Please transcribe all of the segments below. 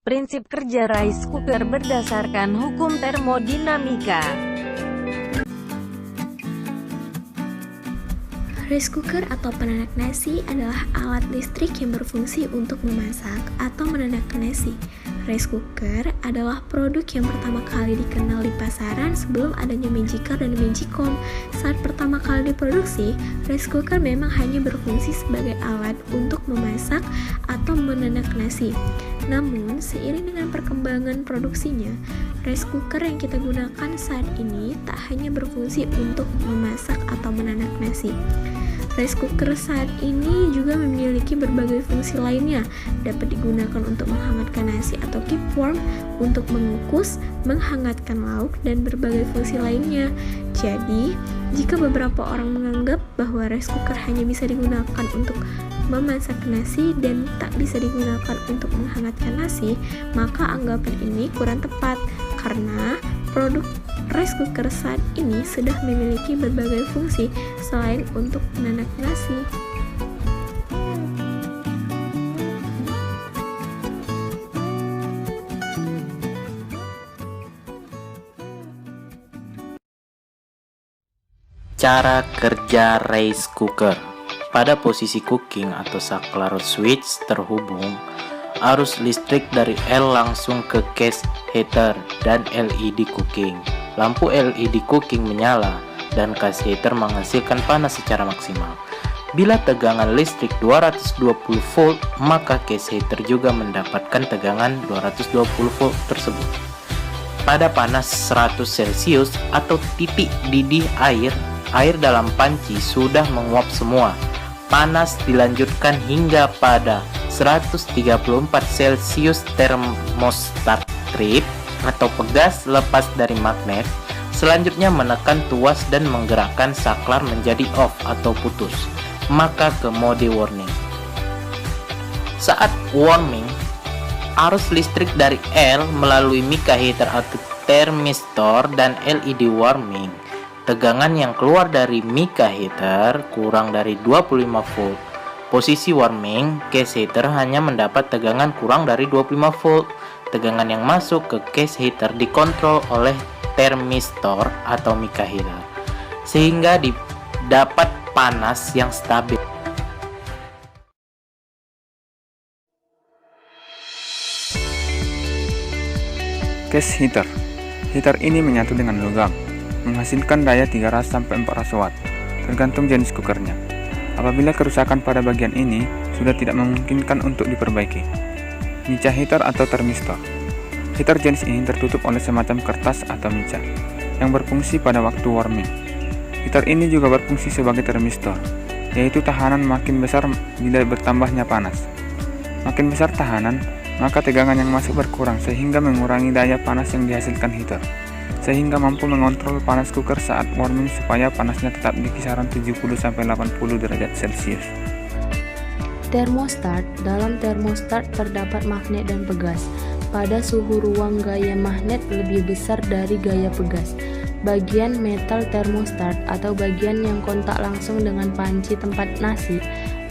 Prinsip kerja rice cooker berdasarkan hukum termodinamika. Rice cooker atau penanak nasi adalah alat listrik yang berfungsi untuk memasak atau menandakan nasi. Rice cooker adalah produk yang pertama kali dikenal di pasaran sebelum adanya Magicor dan Magicom. Saat pertama kali diproduksi, rice cooker memang hanya berfungsi sebagai alat untuk memasak atau menanak nasi. Namun, seiring dengan perkembangan produksinya, rice cooker yang kita gunakan saat ini tak hanya berfungsi untuk memasak atau menanak nasi. Rice cooker saat ini juga memiliki berbagai fungsi lainnya. Dapat digunakan untuk menghangatkan nasi atau keep warm, untuk mengukus, menghangatkan lauk, dan berbagai fungsi lainnya. Jadi, jika beberapa orang menganggap bahwa rice cooker hanya bisa digunakan untuk memasak nasi dan tak bisa digunakan untuk menghangatkan nasi, maka anggapan ini kurang tepat karena produk rice cooker saat ini sudah memiliki berbagai fungsi selain untuk menanak nasi. Cara kerja rice cooker. Pada posisi cooking atau saklar switch terhubung, arus listrik dari L langsung ke case heater dan LED cooking. Lampu LED cooking menyala dan case heater menghasilkan panas secara maksimal. Bila tegangan listrik 220 volt, maka case heater juga mendapatkan tegangan 220 volt tersebut. Pada panas 100 Celcius atau titik didih air dalam panci sudah menguap semua. Panas dilanjutkan hingga pada 134 Celcius termostat trip atau pegas lepas dari magnet. Selanjutnya menekan tuas dan menggerakkan saklar menjadi off atau putus, maka ke mode warming. Saat warming, arus listrik dari L melalui mica heater atau thermistor dan LED warming. Tegangan yang keluar dari mica heater kurang dari 25 volt. Posisi warming, case heater hanya mendapat tegangan kurang dari 25 volt. Tegangan yang masuk ke case heater dikontrol oleh thermistor atau mica heater, sehingga dapat panas yang stabil. Case heater. Heater ini menyatu dengan logam, menghasilkan daya 300-400 watt, tergantung jenis cookernya. Apabila kerusakan pada bagian ini sudah tidak memungkinkan untuk diperbaiki. Mica heater atau thermistor. Heater jenis ini tertutup oleh semacam kertas atau mica yang berfungsi pada waktu warming. Heater ini juga berfungsi sebagai thermistor, yaitu tahanan makin besar bila bertambahnya panas. Makin besar tahanan, maka tegangan yang masuk berkurang sehingga mengurangi daya panas yang dihasilkan heater, sehingga mampu mengontrol panas cooker saat warming supaya panasnya tetap di kisaran 70-80 derajat Celcius. Termostat. Dalam termostat terdapat magnet dan pegas. Pada suhu ruang gaya magnet lebih besar dari gaya pegas. Bagian metal termostat atau bagian yang kontak langsung dengan panci tempat nasi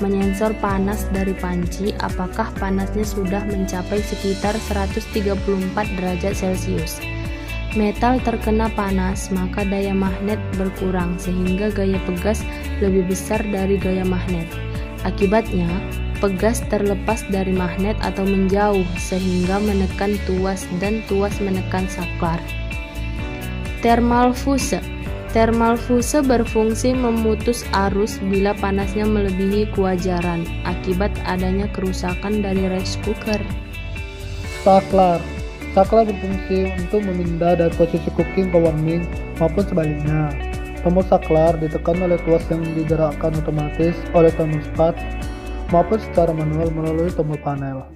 menyensor panas dari panci apakah panasnya sudah mencapai sekitar 134 derajat Celcius. Metal terkena panas, maka daya magnet berkurang sehingga gaya pegas lebih besar dari gaya magnet. Akibatnya, pegas terlepas dari magnet atau menjauh sehingga menekan tuas dan tuas menekan saklar. Thermal fuse. Thermal fuse berfungsi memutus arus bila panasnya melebihi kewajaran akibat adanya kerusakan dari rice cooker. Saklar. Saklar berfungsi untuk memindah dari posisi cooking ke warming maupun sebaliknya. Tombol saklar ditekan oleh tuas yang digerakkan otomatis oleh termostat maupun secara manual melalui tombol panel.